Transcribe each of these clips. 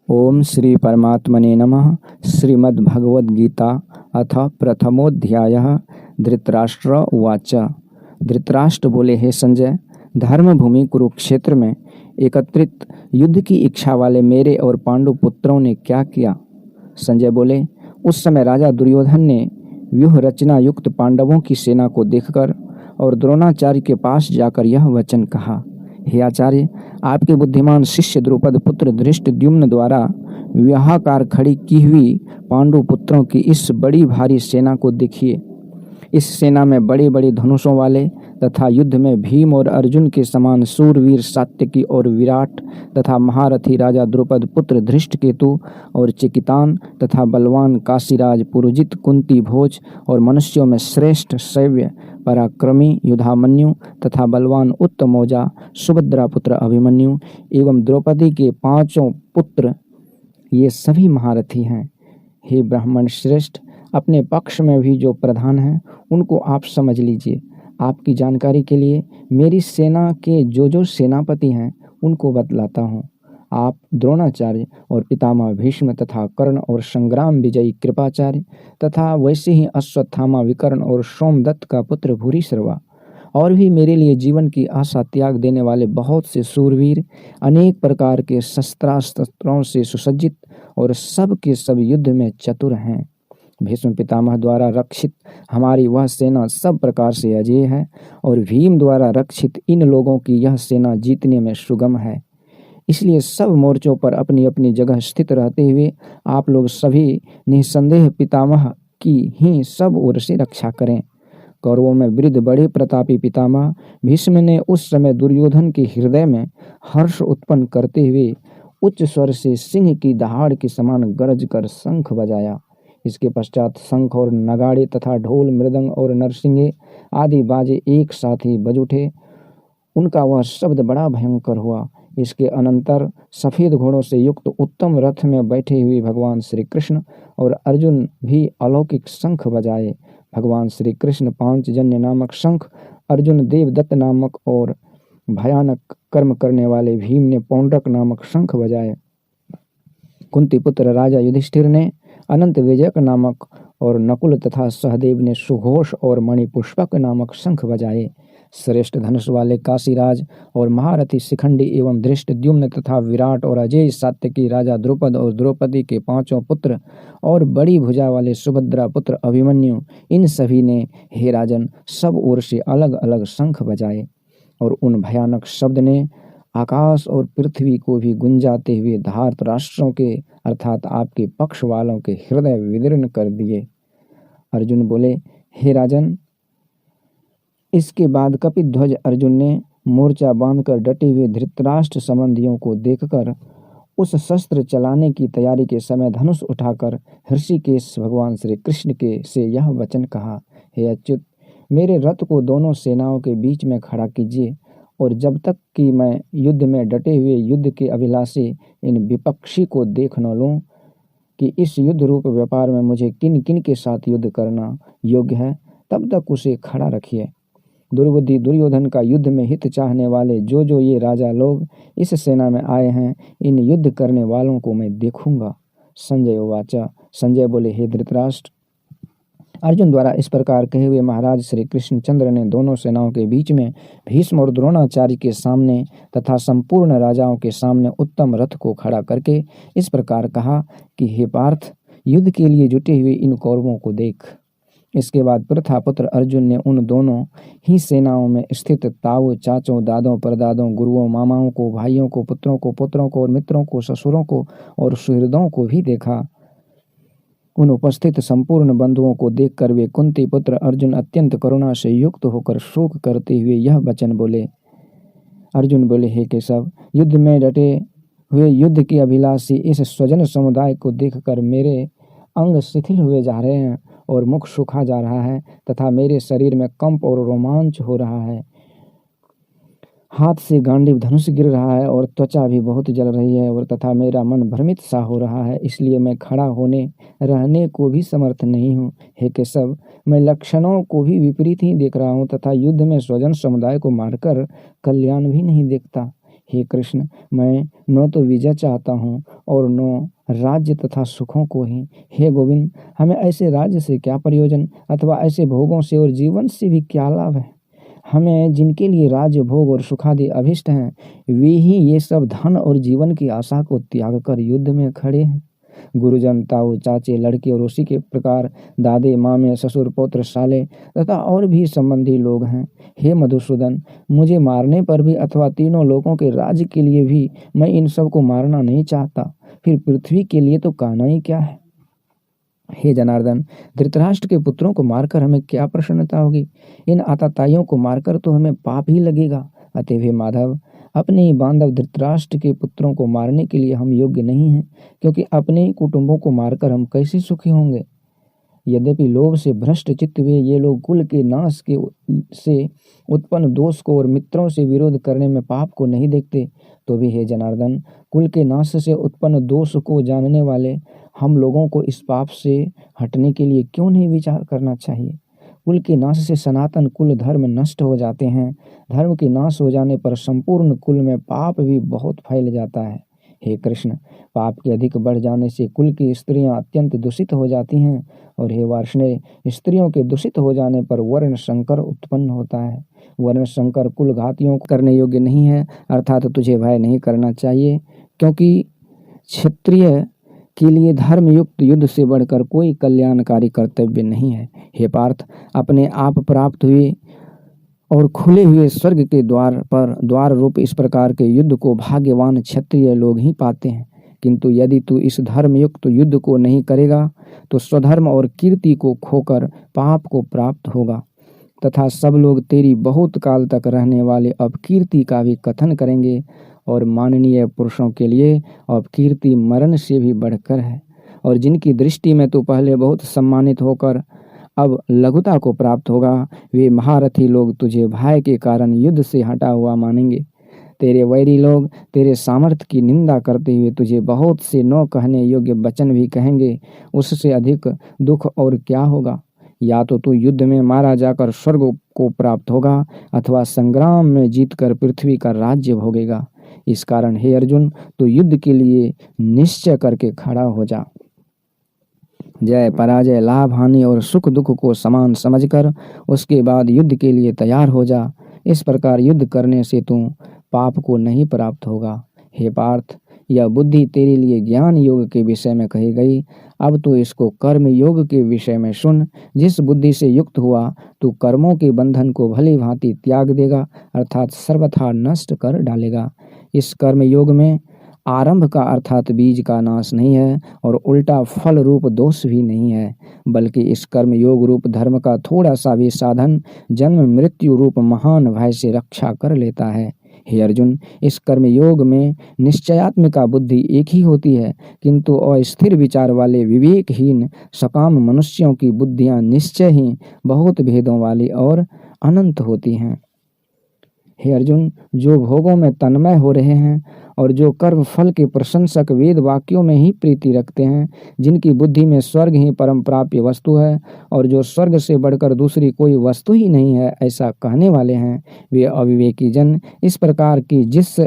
ओम श्री परमात्मने नमः। श्रीमद्भगवद्गीता अथ प्रथमोऽध्यायः। धृतराष्ट्र उवाच। धृतराष्ट्र बोले, हे संजय, धर्मभूमि कुरुक्षेत्र में एकत्रित युद्ध की इच्छा वाले मेरे और पांडु पुत्रों ने क्या किया? संजय बोले, उस समय राजा दुर्योधन ने व्यूह रचना युक्त पांडवों की सेना को देखकर और द्रोणाचार्य के पास जाकर यह वचन कहा, हे आचार्य, आपके बुद्धिमान शिष्य द्रुपद पुत्र धृष्टद्युम्न द्वारा व्यूहाकार खड़ी की हुई पांडु पुत्रों की इस बड़ी भारी सेना को देखिए। इस सेना में बड़े बड़े धनुषों वाले तथा युद्ध में भीम और अर्जुन के समान सूरवीर सात्यकी और विराट तथा महारथी राजा द्रुपद पुत्र धृष्टकेतु और चिकितान तथा बलवान काशीराज पुरुजित कुंती भोज और मनुष्यों में श्रेष्ठ शैव्य पराक्रमी युधामन्यु तथा बलवान उत्तमौजा सुभद्रा पुत्र अभिमन्यु एवं द्रौपदी के पांचों पुत्र, ये सभी महारथी हैं। हे ब्राह्मण श्रेष्ठ, अपने पक्ष में भी जो प्रधान हैं उनको आप समझ लीजिए। आपकी जानकारी के लिए मेरी सेना के जो सेनापति हैं उनको बतलाता हूँ। आप द्रोणाचार्य और पितामह भीष्म तथा कर्ण और संग्राम विजयी कृपाचार्य तथा वैसे ही अश्वत्थामा विकर्ण और सोमदत्त का पुत्र भूरिश्रवा और भी मेरे लिए जीवन की आशा त्याग देने वाले बहुत से सूरवीर, अनेक प्रकार के शस्त्रास्त्रों से सुसज्जित और सब के सब युद्ध में चतुर हैं। भीष्म पितामह द्वारा रक्षित हमारी वह सेना सब प्रकार से अजेय है और भीम द्वारा रक्षित इन लोगों की यह सेना जीतने में सुगम है। इसलिए सब मोर्चों पर अपनी अपनी जगह स्थित रहते हुए आप लोग सभी निसंदेह पितामह की ही सब ओर से रक्षा करें। कौरवों में वृद्ध बड़े प्रतापी पितामह भीष्म ने उस समय दुर्योधन के हृदय में हर्ष उत्पन्न करते हुए उच्च स्वर से सिंह की दहाड़ के समान गरज कर शंख बजाया। इसके पश्चात शंख और नगाड़े तथा ढोल मृदंग और नरसिंगे आदि बाजे एक साथ ही बज उठे। उनका वह शब्द बड़ा भयंकर हुआ। इसके अनंतर सफेद घोड़ों से युक्त उत्तम रथ में बैठे हुए भगवान श्री कृष्ण और अर्जुन भी अलौकिक शंख बजाए। भगवान श्री कृष्ण पांचजन्य नामक शंख, अर्जुन देवदत्त नामक और भयानक कर्म करने वाले भीम ने पौंड्रक नामक शंख बजाए। कुंती पुत्र राजा युधिष्ठिर ने अनंत विजयक नामक और नकुल तथा सहदेव ने सुघोष और मणिपुष्पक नामक शंख बजाए। श्रेष्ठ धनुष वाले काशीराज और महारथी शिखंडी एवं धृष्टद्युम्न तथा विराट और अजेय सात्यकी राजा द्रुपद और द्रौपदी के पांचों पुत्र और बड़ी भुजा वाले सुभद्रा पुत्र अभिमन्यु, इन सभी ने, हे राजन, सब ओर से अलग अलग शंख बजाए और उन भयानक शब्द ने आकाश और पृथ्वी को भी गुंजाते हुए धृतराष्ट्रों के अर्थात आपके पक्ष वालों के हृदय विदीर्ण कर दिए। अर्जुन बोले, हे राजन, इसके बाद कपिध्वज अर्जुन ने मोर्चा बांधकर डटे हुए धृतराष्ट्र संबंधियों को देखकर उस शस्त्र चलाने की तैयारी के समय धनुष उठाकर ऋषिकेश भगवान श्री कृष्ण के से यह वचन कहा, हे अच्युत, मेरे रथ को दोनों सेनाओं के बीच में खड़ा कीजिए और जब तक कि मैं युद्ध में डटे हुए युद्ध के अभिलाषी इन विपक्षी को देख न लूं कि इस युद्ध रूप व्यापार में मुझे किन किन के साथ युद्ध करना योग्य है, तब तक उसे खड़ा रखिए। दुर्बुद्धि दुर्योधन का युद्ध में हित चाहने वाले जो ये राजा लोग इस सेना में आए हैं, इन युद्ध करने वालों को मैं देखूंगा। संजय उवाच। संजय बोले, हे धृतराष्ट्र, अर्जुन द्वारा इस प्रकार कहे हुए महाराज श्री कृष्णचंद्र ने दोनों सेनाओं के बीच में भीष्म और द्रोणाचार्य के सामने तथा संपूर्ण राजाओं के सामने उत्तम रथ को खड़ा करके इस प्रकार कहा कि हे पार्थ, युद्ध के लिए जुटे हुए इन कौरवों को देख। इसके बाद प्रथापुत्र अर्जुन ने उन दोनों ही सेनाओं में स्थित ताऊ, चाचों, दादों, परदादों, गुरुओं, मामाओं को, भाइयों को, पुत्रों को, पुत्रों को और मित्रों को, ससुरों को और सुहृदों को भी देखा। उन उपस्थित संपूर्ण बंधुओं को देखकर वे कुंती पुत्र अर्जुन अत्यंत करुणा से युक्त होकर शोक करते हुए यह वचन बोले। अर्जुन बोले, हे केशव, युद्ध में डटे हुए युद्ध की अभिलाषी इस स्वजन समुदाय को देखकर मेरे अंग शिथिल हुए जा रहे हैं और मुख सूखा जा रहा है तथा मेरे शरीर में कंप और रोमांच हो रहा है। हाथ से गांडीव धनुष गिर रहा है और त्वचा भी बहुत जल रही है और तथा मेरा मन भ्रमित सा हो रहा है, इसलिए मैं खड़ा होने रहने को भी समर्थ नहीं हूँ। हे केशव, मैं लक्षणों को भी विपरीत ही देख रहा हूँ तथा युद्ध में स्वजन समुदाय को मारकर कल्याण भी नहीं देखता। हे कृष्ण, मैं न तो विजय चाहता हूँ और न राज्य तथा सुखों को ही। हे गोविंद, हमें ऐसे राज्य से क्या प्रयोजन अथवा ऐसे भोगों से और जीवन से भी क्या लाभ है। हमें जिनके लिए राज्य, भोग और सुखादि अभिष्ट हैं, वे ही ये सब धन और जीवन की आशा को त्याग कर युद्ध में खड़े हैं। गुरुजन, ताऊ, चाचे, लड़के और उसी के प्रकार दादे, मामे, ससुर, पौत्र, साले तथा और भी संबंधी लोग हैं। हे मधुसूदन, मुझे मारने पर भी अथवा तीनों लोगों के राज्य के लिए भी मैं इन सब को मारना नहीं चाहता, फिर पृथ्वी के लिए तो कहना ही क्या है। हे जनार्दन, धृतराष्ट्र के पुत्रों को मारकर हमें क्या प्रसन्नता होगी। इन आताताइयों को मारकर तो हमें पाप ही लगेगा। अतएव हे माधव, अपने ही बांधव धृतराष्ट्र के पुत्रों को मारने के लिए हम योग्य नहीं हैं, क्योंकि अपने ही कुटुंबों को मारकर हम कैसे सुखी होंगे। यद्यपि लोभ से भ्रष्ट चित्त हुए ये लोग कुल के नाश के से उत्पन्न दोष को और मित्रों से विरोध करने में पाप को नहीं देखते, तो भी हे जनार्दन, कुल के नाश से उत्पन्न दोष को जानने वाले हम लोगों को इस पाप से हटने के लिए क्यों नहीं विचार करना चाहिए। कुल के नाश से सनातन कुल धर्म नष्ट हो जाते हैं। धर्म के नाश हो जाने पर संपूर्ण कुल में पाप भी बहुत फैल जाता है। हे कृष्ण, पाप के अधिक बढ़ जाने से कुल की स्त्रियां अत्यंत दूषित हो जाती हैं, और हे वार्ष्णेय, स्त्रियों के दूषित हो जाने पर वर्ण संकर उत्पन्न होता है। वर्ण संकर कुल घातियों को करने योग्य नहीं है, अर्थात तुझे भय नहीं करना चाहिए, क्योंकि क्षत्रिय के लिए धर्म युक्त युद्ध से बढ़कर कोई कल्याणकारी कर्तव्य नहीं है। हे पार्थ, अपने आप प्राप्त हुए और खुले हुए स्वर्ग के द्वार पर द्वार रूप इस प्रकार के युद्ध को भाग्यवान क्षत्रिय लोग ही पाते हैं। किंतु यदि तू इस धर्मयुक्त युद्ध को नहीं करेगा तो स्वधर्म और कीर्ति को खोकर पाप को प्राप्त होगा, तथा सब लोग तेरी बहुत काल तक रहने वाले अपकीर्ति का भी कथन करेंगे, और माननीय पुरुषों के लिए अपकीर्ति मरण से भी बढ़कर है, और जिनकी दृष्टि में तू पहले बहुत सम्मानित होकर अब लघुता को प्राप्त होगा, वे महारथी लोग तुझे भय के कारण युद्ध से हटा हुआ मानेंगे। तेरे वैरी लोग तेरे सामर्थ्य की निंदा करते हुए तुझे बहुत से न कहने योग्य वचन भी कहेंगे। उससे अधिक दुख और क्या होगा। या तो तू युद्ध में मारा जाकर स्वर्ग को प्राप्त होगा, अथवा संग्राम में जीतकर पृथ्वी का राज्य भोगेगा। इस कारण हे अर्जुन, तू युद्ध के लिए निश्चय करके खड़ा हो जा। जय पराजय, लाभ हानि और सुख दुख को समान समझकर उसके बाद युद्ध के लिए तैयार हो जा। इस प्रकार युद्ध करने से तू पाप को नहीं प्राप्त होगा। हे पार्थ, यह बुद्धि तेरे लिए ज्ञान योग के विषय में कही गई। अब तू इसको कर्म योग के विषय में सुन। जिस बुद्धि से युक्त हुआ तू कर्मों के बंधन को भली भांति त्याग देगा, अर्थात सर्वथा नष्ट कर डालेगा। इस कर्म योग में आरंभ का अर्थात बीज का नाश नहीं है, और उल्टा फल रूप दोष भी नहीं है, बल्कि इस कर्म योग रूप धर्म का थोड़ा सा भी साधन जन्म मृत्यु रूप महान भय से रक्षा कर लेता है। हे अर्जुन, इस कर्म योग में निश्चयात्मिका बुद्धि एक ही होती है, किंतु अस्थिर विचार वाले विवेकहीन सकाम मनुष्यों की बुद्धियां निश्चय ही बहुत भेदों वाली और अनंत होती हैं। हे अर्जुन, जो भोगों में तन्मय हो रहे हैं और जो कर्म फल के प्रशंसक वेद वाक्यों में ही प्रीति रखते हैं, जिनकी बुद्धि में स्वर्ग ही परम प्राप्य वस्तु है और जो स्वर्ग से बढ़कर दूसरी कोई वस्तु ही नहीं है, ऐसा कहने वाले हैं, वे अविवेकी जन इस प्रकार की जिस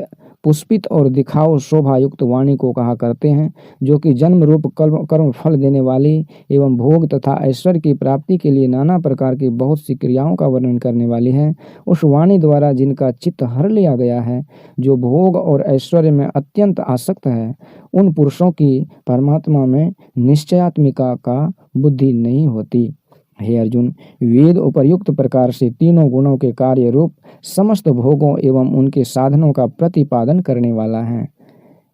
पुष्पित और दिखाओ शोभा युक्त वाणी को कहा करते हैं, जो कि जन्म रूप कर्म फल देने वाली एवं भोग तथा ऐश्वर्य की प्राप्ति के लिए नाना प्रकार की बहुत सी क्रियाओं का वर्णन करने वाली है। उस वाणी द्वारा जिनका चित्त हर लिया गया है, जो भोग और ऐश्वर्य में अत्यंत आसक्त है, उन पुरुषों की परमात्मा में निश्चयात्मिका का बुद्धि नहीं होती। हे अर्जुन, वेद उपर्युक्त प्रकार से तीनों गुणों के कार्य रूप समस्त भोगों एवं उनके साधनों का प्रतिपादन करने वाला है।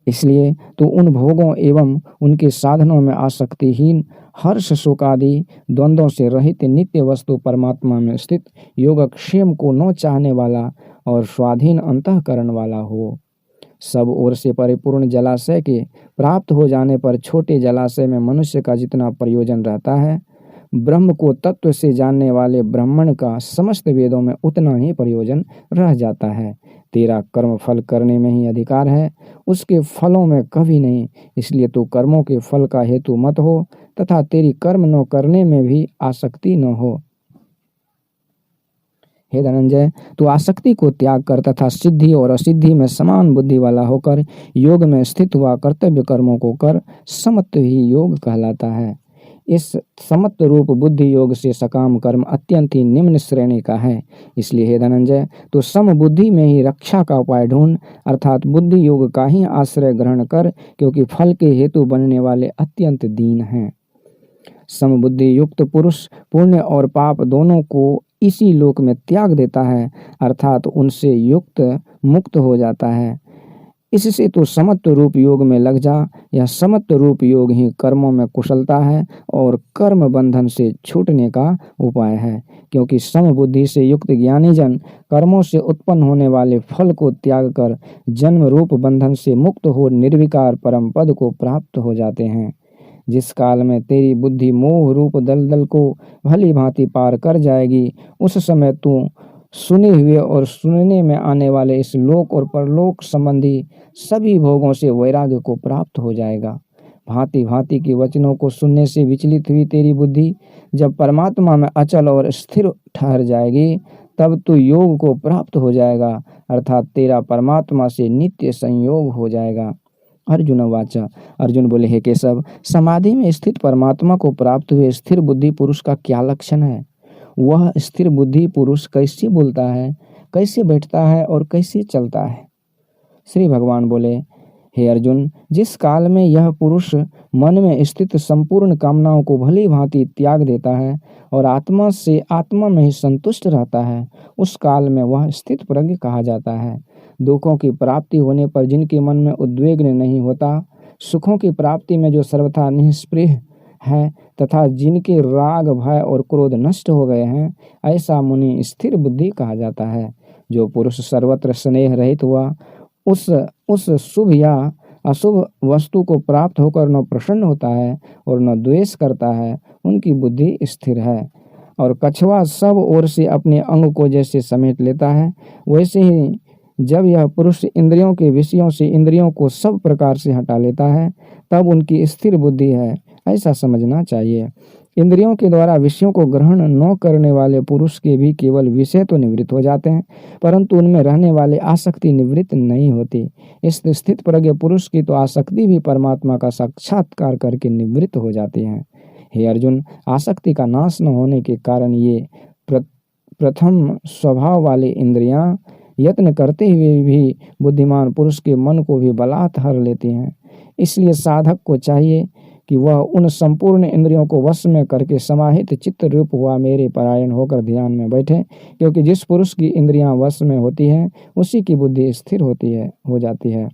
इसलिए तो उन भोगों एवं उनके साधनों में आसक्तिहीन, हर्ष शोकादि द्वंद्वों से रहित नित्य वस्तु परमात्मा में स्थित योगक्षेम को न चाहने वाला और स्वाधीन अंतःकरण वाला हो। सब ओर से परिपूर्ण जलाशय के प्राप्त हो जाने पर छोटे जलाशय में मनुष्य का जितना प्रयोजन रहता है, ब्रह्म को तत्व से जानने वाले ब्राह्मण का समस्त वेदों में उतना ही प्रयोजन रह जाता है। तेरा कर्म फल करने में ही अधिकार है, उसके फलों में कभी नहीं। इसलिए तू कर्मों के फल का हेतु मत हो तथा तेरी कर्म न करने में भी आसक्ति न हो। हे धनंजय, तू आसक्ति को त्याग कर तथा सिद्धि और असिद्धि में समान बुद्धि वाला होकर योग में स्थित हुआ कर्तव्य कर्मों को कर। समत्व ही योग कहलाता है। इस समत्व रूप बुद्धि योग से सकाम कर्म अत्यंत ही निम्न श्रेणी का है। इसलिए हे धनंजय, तो सम बुद्धि में ही रक्षा का उपाय ढूंढ, अर्थात बुद्धि योग का ही आश्रय ग्रहण कर, क्योंकि फल के हेतु बनने वाले अत्यंत दीन हैं। समबुद्धि युक्त पुरुष पुण्य और पाप दोनों को इसी लोक में त्याग देता है, अर्थात उनसे युक्त मुक्त हो जाता है। इससे तो समत्व रूप योग में लग जा। यह समत्व रूप योग ही कर्मों में कुशलता है और कर्म बंधन से छूटने का उपाय है, क्योंकि समबुद्धि से युक्त ज्ञानी जन कर्मों से उत्पन्न होने वाले फल को त्याग कर जन्म रूप बंधन से मुक्त हो निर्विकार परम पद को प्राप्त हो जाते हैं। जिस काल में तेरी बुद्धि मोह रूप दलदल को भली भांति पार कर जाएगी, उस समय तू सुने हुए और सुनने में आने वाले इस लोक और परलोक संबंधी सभी भोगों से वैराग्य को प्राप्त हो जाएगा। भांति भांति के वचनों को सुनने से विचलित हुई तेरी बुद्धि जब परमात्मा में अचल और स्थिर ठहर जाएगी, तब तू योग को प्राप्त हो जाएगा, अर्थात तेरा परमात्मा से नित्य संयोग हो जाएगा। अर्जुन वाचा, अर्जुन बोले, हे केशव, समाधि में स्थित परमात्मा को प्राप्त हुए स्थिर बुद्धि पुरुष का क्या लक्षण है? वह स्थिर बुद्धि पुरुष कैसे बोलता है, कैसे बैठता है और कैसे चलता है? श्री भगवान बोले, हे अर्जुन, जिस काल में यह पुरुष मन में स्थित संपूर्ण कामनाओं को भली भांति त्याग देता है और आत्मा से आत्मा में ही संतुष्ट रहता है, उस काल में वह स्थित प्रज्ञ कहा जाता है। दुखों की प्राप्ति होने पर जिनके मन में उद्वेग नहीं होता, सुखों की प्राप्ति में जो सर्वथा निष्पृह है तथा जिनके राग भय और क्रोध नष्ट हो गए हैं, ऐसा मुनि स्थिर बुद्धि कहा जाता है। जो पुरुष सर्वत्र स्नेह रहित हुआ, उस शुभ या अशुभ वस्तु को प्राप्त होकर न प्रसन्न होता है और न द्वेष करता है, उनकी बुद्धि स्थिर है। और कछुआ सब ओर से अपने अंग को जैसे समेट लेता है, वैसे ही जब यह पुरुष इंद्रियों के विषयों से इंद्रियों को सब प्रकार से हटा लेता है, तब उनकी स्थिर बुद्धि है, ऐसा समझना चाहिए। इंद्रियों के द्वारा विषयों को ग्रहण न करने वाले पुरुष के भी केवल विषय तो निवृत्त हो जाते हैं, परंतु उनमें रहने वाले आसक्ति निवृत्त नहीं होती। इस स्थित प्रज्ञ पुरुष की तो आसक्ति भी परमात्मा का साक्षात्कार करके निवृत्त हो जाती है। हे अर्जुन, आसक्ति का नाश न होने के कारण ये प्रथम स्वभाव वाले इंद्रियां यत्न करते हुए भी बुद्धिमान पुरुष के मन को भी बलात् हर लेती हैं। इसलिए साधक को चाहिए कि वह उन संपूर्ण इंद्रियों को वश में करके समाहित चित्त रूप हुआ मेरे परायण होकर ध्यान में बैठे, क्योंकि जिस पुरुष की इंद्रियां वश में होती हैं, उसी की बुद्धि स्थिर हो जाती है।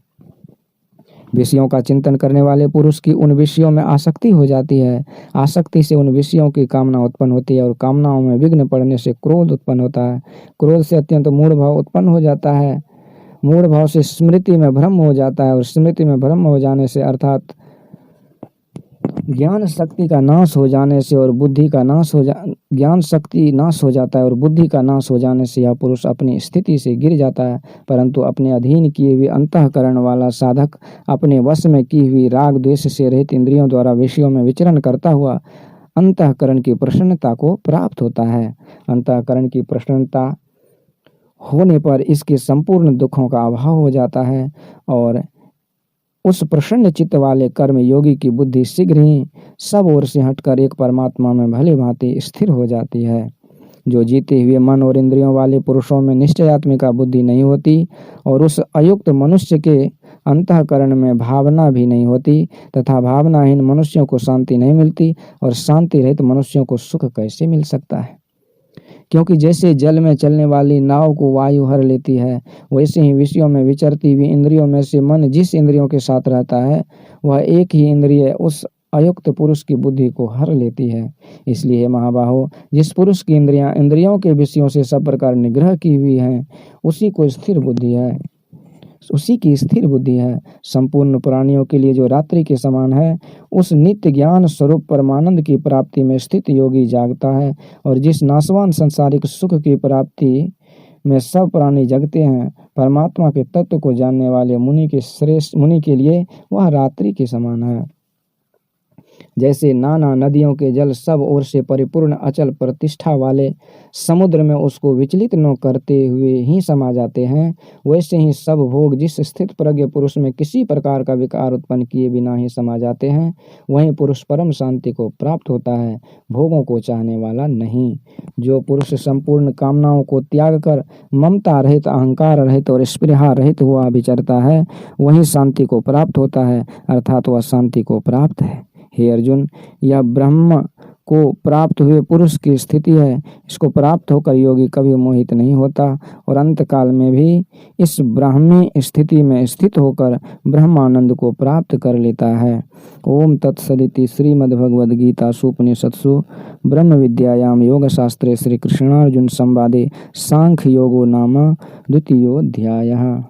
विषयों का चिंतन करने वाले पुरुष की उन विषयों में आसक्ति हो जाती है। आसक्ति से उन विषयों की कामना उत्पन्न होती है और कामनाओं में विघ्न पड़ने से क्रोध उत्पन्न होता है। क्रोध से अत्यंत मूढ़ भाव उत्पन्न हो जाता है। मूढ़ भाव से स्मृति में भ्रम हो जाता है और स्मृति में भ्रम हो जाने से अर्थात ज्ञान शक्ति का नाश हो जाने से और बुद्धि का नाश हो ज्ञान शक्ति नाश हो जाता है और बुद्धि का नाश हो जाने से यह पुरुष अपनी स्थिति से गिर जाता है। परंतु अपने अधीन किए हुए अंतःकरण वाला साधक अपने वश में की हुई राग द्वेष से रहित इंद्रियों द्वारा विषयों में विचरण करता हुआ अंतःकरण की प्रसन्नता को प्राप्त होता है। अंतःकरण की प्रसन्नता होने पर इसके संपूर्ण दुखों का अभाव हो जाता है और उस प्रसन्न चित्त वाले कर्म योगी की बुद्धि शीघ्र ही सब ओर से हटकर एक परमात्मा में भली भांति स्थिर हो जाती है। जो जीते हुए मन और इंद्रियों वाले पुरुषों में निश्चयात्मिका बुद्धि नहीं होती और उस अयुक्त मनुष्य के अंतःकरण में भावना भी नहीं होती तथा भावनाहीन मनुष्यों को शांति नहीं मिलती, और शांति रहित मनुष्यों को सुख कैसे मिल सकता है? क्योंकि जैसे जल में चलने वाली नाव को वायु हर लेती है, वैसे ही विषयों में विचरती हुई इंद्रियों में से मन जिस इंद्रियों के साथ रहता है, वह एक ही इंद्रिय उस अयुक्त पुरुष की बुद्धि को हर लेती है। इसलिए महाबाहो, जिस पुरुष की इंद्रियां इंद्रियों के विषयों से सब प्रकार निग्रह की हुई हैं, उसी की स्थिर बुद्धि है। संपूर्ण प्राणियों के लिए जो रात्रि के समान है, उस नित्य ज्ञान स्वरूप परमानंद की प्राप्ति में स्थित योगी जागता है, और जिस नाशवान संसारिक सुख की प्राप्ति में सब प्राणी जगते हैं, परमात्मा के तत्व को जानने वाले मुनि के लिए वह रात्रि के समान है। जैसे नाना नदियों के जल सब ओर से परिपूर्ण अचल प्रतिष्ठा वाले समुद्र में उसको विचलित न करते हुए ही समा जाते हैं, वैसे ही सब भोग जिस स्थित प्रज्ञ पुरुष में किसी प्रकार का विकार उत्पन्न किए बिना ही समा जाते हैं, वहीं पुरुष परम शांति को प्राप्त होता है, भोगों को चाहने वाला नहीं। जो पुरुष संपूर्ण कामनाओं को त्याग कर ममता रहित, अहंकार रहित और स्पृहा रहित हुआ विचरता है, वही शांति को प्राप्त होता है, अर्थात वह शांति को प्राप्त है। हे अर्जुन, यह ब्रह्म को प्राप्त हुए पुरुष की स्थिति है। इसको प्राप्त होकर योगी कभी मोहित नहीं होता और अंतकाल में भी इस ब्राह्मी स्थिति में स्थित होकर ब्रह्मानंद को प्राप्त कर लेता है। ओम तत्सदिति श्रीमद्भगवद्गीतासु उपनिषत्सु ब्रह्म विद्यायां योगशास्त्रे श्री कृष्णार्जुन संवादे सांख्य योगो नाम द्वितीयोऽध्यायः।